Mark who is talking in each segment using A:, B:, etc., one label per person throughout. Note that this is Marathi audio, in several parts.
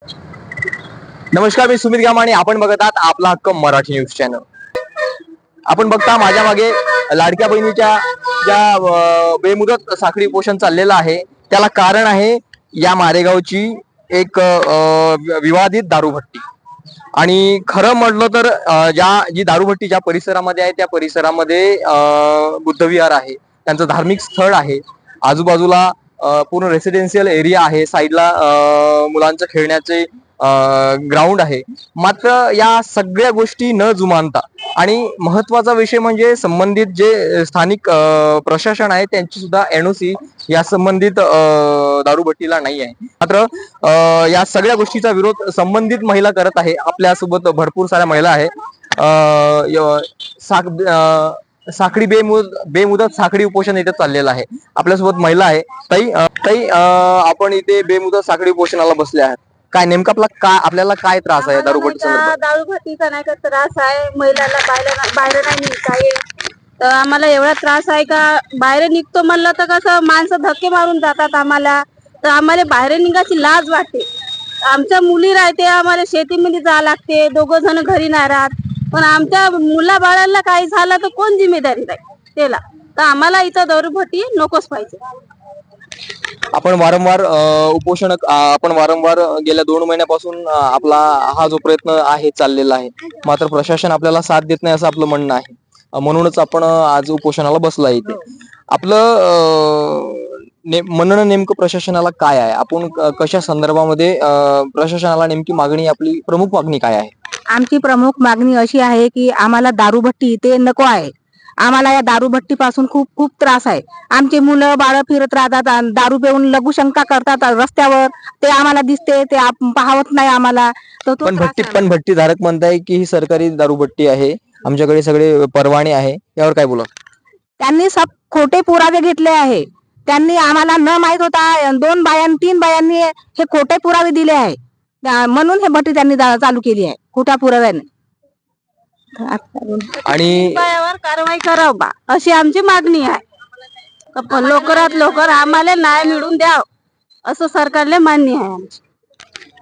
A: नमस्कार, मी सुमित गाम आणि आपण बघत आहात आपला हक्क मराठी न्यूज चॅनल. आपण बघता माझ्या मागे लाडक्या बहिणीच्या ज्या बेमुदत साखळी उपोषण चाललेलं आहे, त्याला कारण आहे या मारेगावची एक विवादित दारूभट्टी. आणि खरं म्हटलं तर जी दारूभट्टी ज्या परिसरामध्ये आहे त्या परिसरामध्ये बुद्धविहार आहे, त्यांचं धार्मिक स्थळ आहे, आजूबाजूला पूर्ण रेसिडेन्शियल एरिया आहे, साईडला मुलांचं खेळण्याचे ग्राउंड आहे. मात्र या सगळ्या गोष्टी न जुमानता आणि महत्वाचा विषय म्हणजे संबंधित जे स्थानिक प्रशासन आहे त्यांची सुद्धा एनओसी या संबंधित दारूभट्टीला नाही आहे. मात्र या सगळ्या गोष्टीचा विरोध संबंधित महिला करत आहे. आपल्यासोबत भरपूर साऱ्या महिला आहे. साखळी बेमुदत साखळी उपोषण इथे चाललेलं आहे. आपल्यासोबत महिला आहे. ताई, आपण इथे बेमुदत साखळी उपोषणाला बसले आहात. काय नेमका आपल्याला काय त्रास आहे दारूभट्टी संदर्भात?
B: दारूभट्टीचा नाही का त्रास आहे, महिलाला बाहेर नाही निघता येत. तर आम्हाला एवढा त्रास आहे का बाहेर निघतो म्हणलं तर कसं माणसं धक्के मारून जातात आम्हाला. तर आम्हाला बाहेर निघायची लाज वाटते. आमच्या मुली राहते, आम्हाला शेतीमध्ये जावं लागते, दोघं जण घरी नाही राहत. पण आमच्या मुला बाळाला काही झालं तर कोण जिम्मेदारी राहील त्याला. तर आम्हाला इथं दारूभट्टी नकोच पाहिजे.
A: आपण वारंवार गेल्या 2 महिन्यापासून आपला हा जो प्रयत्न आहे चाललेला आहे, मात्र प्रशासन आपल्याला साथ देत नाही असं आपलं म्हणणं आहे. म्हणूनच आपण आज उपोषणाला बसला इथे. आपलं म्हणणं नेमकं प्रशासनाला काय आहे? आपण कशा संदर्भामध्ये प्रशासनाला नेमकी मागणी, आपली प्रमुख मागणी काय आहे?
B: आमची प्रमुख मागणी अशी आहे की आम्हाला दारूभट्टी इथे नको आहे. आम्हाला या दारूभट्टी पासून खूप खूप त्रास आहे. आमचे मुलं बाळ फिरत राहतात, दारू पिऊन लघुशंका करतात रस्त्यावर. ते आम्हाला दिसते, ते पाहत नाही आम्हाला.
A: पण भट्टी धारक म्हणताय की ही सरकारी दारूभट्टी आहे, आमच्याकडे सगळे परवाने आहे, यावर काय बोला?
B: त्यांनी सब खोटे पुरावे घेतले आहे. त्यांनी आम्हाला न माहित होता 3 बायांनी हे खोटे पुरावे दिले आहे. म्हणून हे भट्टी त्यांनी चालू केली आहे खोट्या पुराव्याने.
A: आणि
B: बायावर कारवाई करावं बा अशी आमची मागणी आहे. लवकरात लवकर आम्हाला न्याय मिळवून द्याव असं सरकारला मान्य आहे आमची.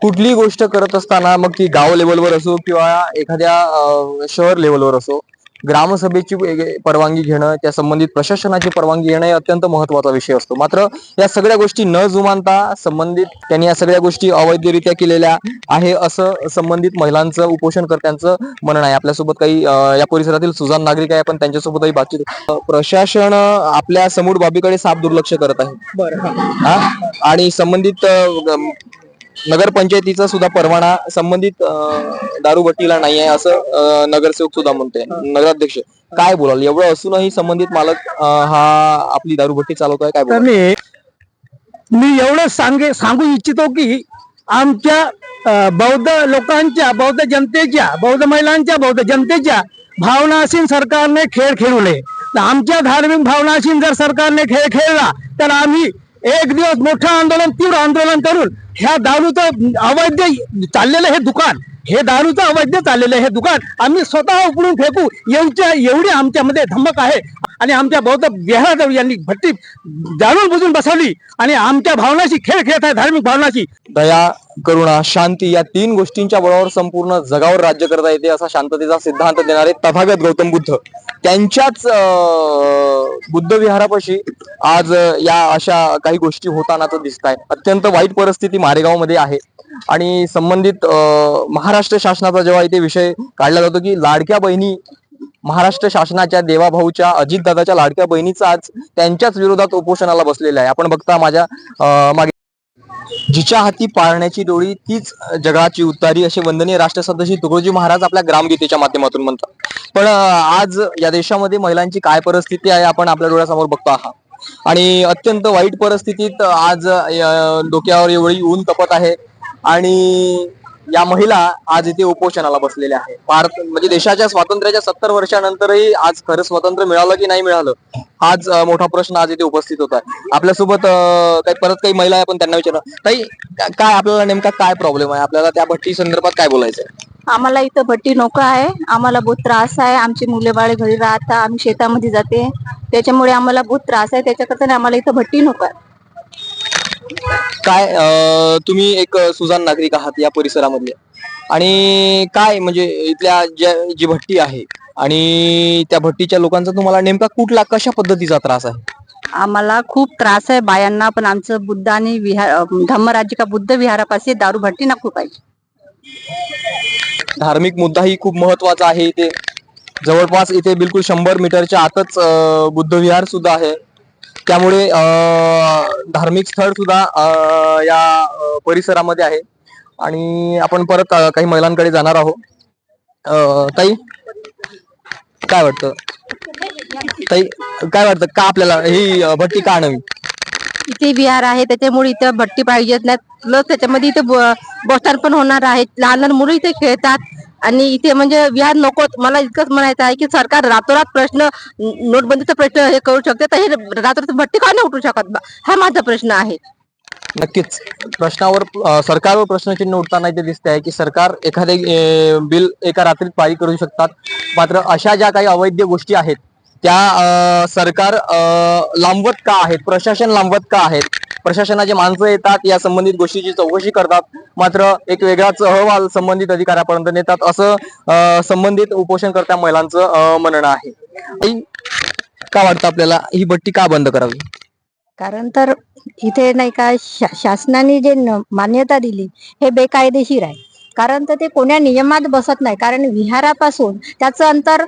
A: कुठली गोष्ट करत असताना, मग ती गाव लेवलवर असो किंवा एखाद्या शहर लेवलवर असो, ग्रामसभेची परवानगी घेणं, त्या संबंधित प्रशासनाची परवानगी घेणं हे अत्यंत महत्वाचा विषय असतो. मात्र या सगळ्या गोष्टी न जुमानता संबंधित त्यांनी या सगळ्या गोष्टी अवैधरित्या केलेल्या आहे असं संबंधित महिलांचं, उपोषणकर्त्यांचं म्हणणं आहे. आपल्यासोबत काही या परिसरातील सुजाण नागरिक आहे, आपण त्यांच्यासोबतही बातचीत. प्रशासन आपल्या समोर बाबीकडे साफ दुर्लक्ष करत आहे. आणि संबंधित नगरपंचायतीचा सुद्धा परवाना संबंधित दारूभट्टीला नाही आहे असं नगरसेवक सुद्धा म्हणतोय. नगराध्यक्ष काय बोलाल? एवढं असूनही संबंधित मालक हा आपली दारूभट्टी चालवतोय, काय बोलाल?
C: मी एवढं सांगू इच्छितो की आमच्या बौद्ध लोकांच्या, बौद्ध जनतेच्या, बौद्ध महिलांच्या, बौद्ध जनतेच्या भावनाशीन सरकारने खेळ खेळू नये. आमच्या धार्मिक भावनाशीन जर सरकारने खेळ खेळला तर आम्ही एक दिवस मोठं आंदोलन, तीव्र आंदोलन करून ह्या दारूचं अवैध चाललेलं हे दुकान, हे दारूचं अवैध चाललेलं हे दुकान आम्ही स्वतः उकळून फेकू एवढी आमच्यामध्ये धमक आहे. आणि आमच्या बौद्ध विहार यांनी भट्टी जाणून बुजून बसवली आणि आमच्या भावनाशी खेळ खेळत आहे, धार्मिक भावनाशी.
A: दया, करुणा, शांती या 3 गोष्टींच्या बळावर संपूर्ण जगावर राज्य करता येते असा शांततेचा सिद्धांत देणारे तथागत गौतम बुद्ध, त्यांच्याच बुद्ध विहारापाशी आज या अशा काही गोष्टी होताना दिसत आहे. अत्यंत वाईट परिस्थिती मारेगावमध्ये आहे. आणि संबंधित महाराष्ट्र शासनाचा जेव्हा इथे विषय काढला जातो की लाडक्या बहिणी, महाराष्ट्र शासनाच्या देवाभाऊच्या, अजितदादाच्या लाडक्या बहिणीचं आज त्यांच्याच विरोधात उपोषणाला बसलेलं आहे. आपण बघता माझ्या मागे, जिच्या हाती पाळण्याची डोळी तीच जगाची उतारी असे वंदनीय राष्ट्रसंत तुकडोजी महाराज आपल्या ग्रामगीतेच्या माध्यमातून म्हणतात. पण आज या देशामध्ये महिलांची काय परिस्थिती आहे आपण आपल्या डोळ्यासमोर बघतो आहात. आणि अत्यंत वाईट परिस्थितीत आज डोक्यावर एवढी ऊन तपत आहे आणि या महिला आज इथे उपोषणाला बसलेल्या आहेत. भारत म्हणजे देशाच्या स्वातंत्र्याच्या 70 वर्षानंतरही आज खरं स्वातंत्र्य मिळालं की नाही मिळालं, हाच मोठा प्रश्न आज इथे उपस्थित होत आहे. आपल्यासोबत काही महिला आहे, आपण त्यांना विचारणार. ताई, काय आपल्याला नेमका काय प्रॉब्लेम आहे? आपल्याला त्या भट्टी संदर्भात काय बोलायचं आहे?
B: आम्हाला इथं भट्टी नको आहे. आम्हाला बहुत त्रास आहे. आमची मुले बाळे घरी राहतात, आम्ही शेतामध्ये जाते, त्याच्यामुळे आम्हाला बहुत त्रास आहे. त्याच्याकरता आम्हाला इथं भट्टी नको आहे.
A: काय तुम्ही एक सुजाण नागरिक आहात या परिसरामधले, आणि काय म्हणजे इथल्या जी भट्टी आहे आणि त्या भट्टीच्या लोकांचा तुम्हाला नेमका कुठला कशा पद्धतीचा त्रास आहे?
D: आम्हाला खूप त्रास आहे बायांना, पण आमचं बुद्ध आणि धम्मराजिका बुद्ध विहारापाशी दारू भट्टी नको पाहिजे.
A: धार्मिक मुद्दाही खूप महत्वाचा आहे. इथे जवळपास इथे बिलकुल 100 मीटरच्या आतच बुद्ध विहार सुद्धा आहे. त्यामुळे धार्मिक स्थळ सुद्धा या परिसरामध्ये आहे. आणि आपण परत काही महिलांकडे जाणार आहोत. ताई काय वाटतं? ताई काय वाटतं का आपल्याला ही भट्टी का आणावी?
D: इथे विहार आहे त्याच्यामुळे इथे भट्टी पाहिजेत नाही, प्लस त्याच्यामध्ये इथे बसस्थान पण होणार आहे. लहान लहान मुलं इथे खेळतात आणि इथे म्हणजे विहार नकोच. मला इतकंच म्हणायचं आहे की सरकार रातोरात प्रश्न, नोटबंदीचा प्रश्न हे करू शकते, तर हे रातोरात भट्टी का नाही उठू शकत हा माझा प्रश्न आहे.
A: नक्कीच प्रश्नावर सरकारवर प्रश्नचिन्ह उठताना इथे दिसते आहे की सरकार एखादे बिल एका रात्रीत पारित करू शकतात, मात्र अशा ज्या काही अवैध गोष्टी आहेत त्या सरकार लांबवत का आहेत, प्रशासन लांबवत का आहेत? प्रशासनाचे माणसं येतात, या संबंधित गोष्टीची चौकशी करतात, मात्र एक वेगळाच अहवाल संबंधित अधिकाऱ्यापर्यंत नेतात, असं संबंधित उपोषणकर्त्या महिलांचं म्हणणं आहे. का वाटतं आपल्याला ही भट्टी का बंद करावी?
D: कारण तर इथे नाही का शासनाने जे मान्यता दिली हे बेकायदेशीर आहे. कारण तर ते कोण्या नियमात बसत नाही. कारण विहारापासून त्याचं अंतर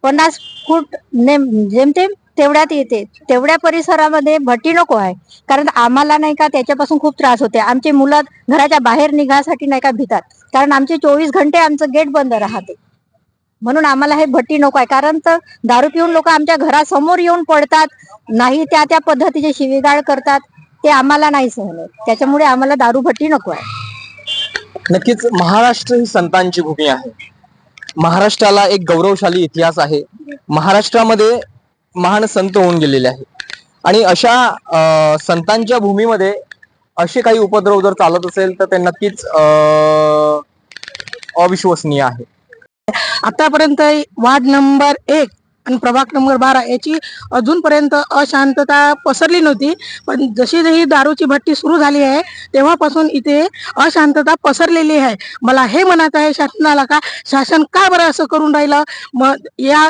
D: 50 फूट जेमतेम तेवढ्यात येते. तेवढ्या परिसरामध्ये भट्टी नको आहे. कारण आम्हाला नाही का त्याच्यापासून खूप त्रास होते. आमचे मुलं घराच्या बाहेर निघासाठी नाही का भितात, कारण आमचे 24 घंटे आमचं गेट बंद राहते. म्हणून आम्हाला हे भट्टी नको आहे. कारण तर दारू पिऊन लोक आमच्या घरासमोर येऊन पडतात, नाही त्या त्या पद्धतीचे शिवीगाळ करतात, ते आम्हाला नाही सहन होत. त्याच्यामुळे आम्हाला दारू भट्टी नको आहे.
A: नक्कीच महाराष्ट्र ही संतांची भूमी आहे. महाराष्ट्राला एक गौरवशाली इतिहास आहे. महाराष्ट्रामध्ये महान संत होऊन गेलेले आहे, आणि अशा संतांच्या भूमीमध्ये असे काही उपद्रव जर चालत असेल तर ते नक्कीच अविश्वसनीय आहे.
C: आतापर्यंत वार्ड नंबर 1 आणि प्रभाग नंबर 12 याची अजूनपर्यंत अशांतता पसरली नव्हती. पण जशी जशी दारूची भट्टी सुरू झाली आहे तेव्हापासून इथे अशांतता पसरलेली आहे. मला हे म्हणायचं आहे शासनाला, का शासन का बरं असं करून राहिलं? मग या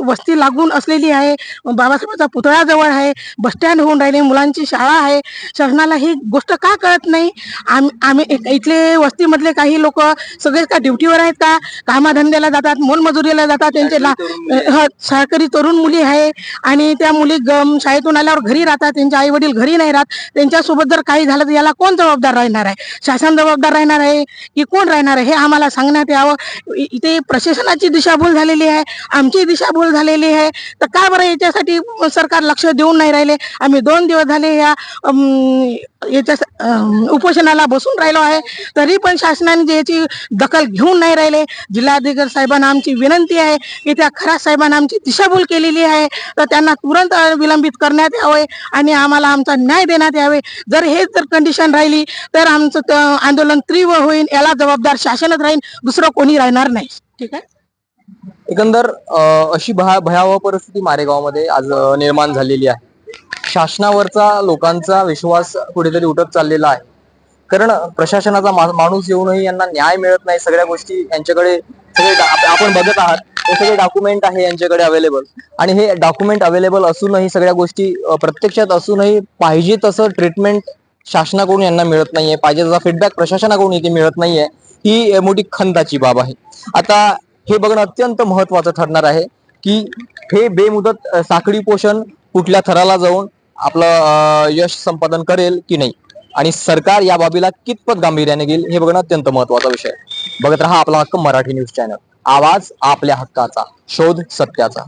C: वस्ती लागून असलेली आहे, बाबासाहेबांचा पुतळा जवळ आहे, बस स्टँड होऊन राहिले, मुलांची शाळा आहे. शासनाला ही गोष्ट का कळत नाही? आम्ही इथले वस्तीमधले काही लोक सगळे का ड्युटीवर आहेत का? कामाधंद्याला जातात, मोलमजुरीला जातात. त्यांचे सहकारी तरुण मुली आहे आणि त्या मुली शाळेतून आल्यावर घरी राहतात, त्यांचे आई वडील घरी नाही राहत. त्यांच्यासोबत जर काही झालं तर याला कोण जबाबदार राहणार आहे? शासन जबाबदार राहणार आहे की कोण राहणार आहे? हे आम्हाला सांगण्यात यावं. इथे प्रशासनाची दिशाभूल झालेली आहे, आमची दिशाभूल झालेली आहे. तर का बरं याच्यासाठी सरकार लक्ष देऊन नाही राहिले? आम्ही 2 दिवस झाले याच्या उपोषणाला बसून राहिलो आहे, तरी पण शासनाने याची दखल घेऊन नाही राहिले. जिल्हाधिकारी साहेबांना आमची विनंती आहे की त्या खरात साहेबांना आमची दिशाभूल केलेली आहे, तर त्यांना तुरंत विलंबित करण्यात यावे आणि आम्हाला आमचा न्याय देण्यात यावे. जर हेच जर कंडिशन राहिली तर आमचं आंदोलन तीव्र होईल. याला जबाबदार शासनच राहील, दुसरं कोणी राहणार नाही. ठीक आहे.
A: एकंदर अशी भयावह परिस्थिती मारेगावमध्ये आज निर्माण झालेली आहे. शासनावरचा लोकांचा विश्वास कुठेतरी उठत चाललेला आहे, कारण प्रशासनाचा माणूस येऊनही यांना न्याय मिळत नाही. सगळ्या गोष्टी यांच्याकडे आपण बघत आहात, हे सगळे डॉक्युमेंट आहे यांच्याकडे अवेलेबल, आणि हे डॉक्युमेंट अवेलेबल असूनही, सगळ्या गोष्टी प्रत्यक्षात असूनही पाहिजे तसं ट्रीटमेंट शासनाकडून यांना मिळत नाहीये, पाहिजे तसा फीडबॅक प्रशासनाकडून इथे मिळत नाहीये. ही मोठी खंताची बाब आहे. आता हे बघणं अत्यंत महत्वाचं ठरणार आहे की हे बेमुदत साखळी पोषण कुठल्या थराला जाऊन आपलं यश संपादन करेल की नाही, आणि सरकार या बाबीला कितपत गांभीर्याने घेईल हे बघणं अत्यंत महत्वाचा विषय आहे. बघत रहा आपला हक्क मराठी न्यूज चॅनल. आवाज आपल्या हक्काचा, शोध सत्याचा.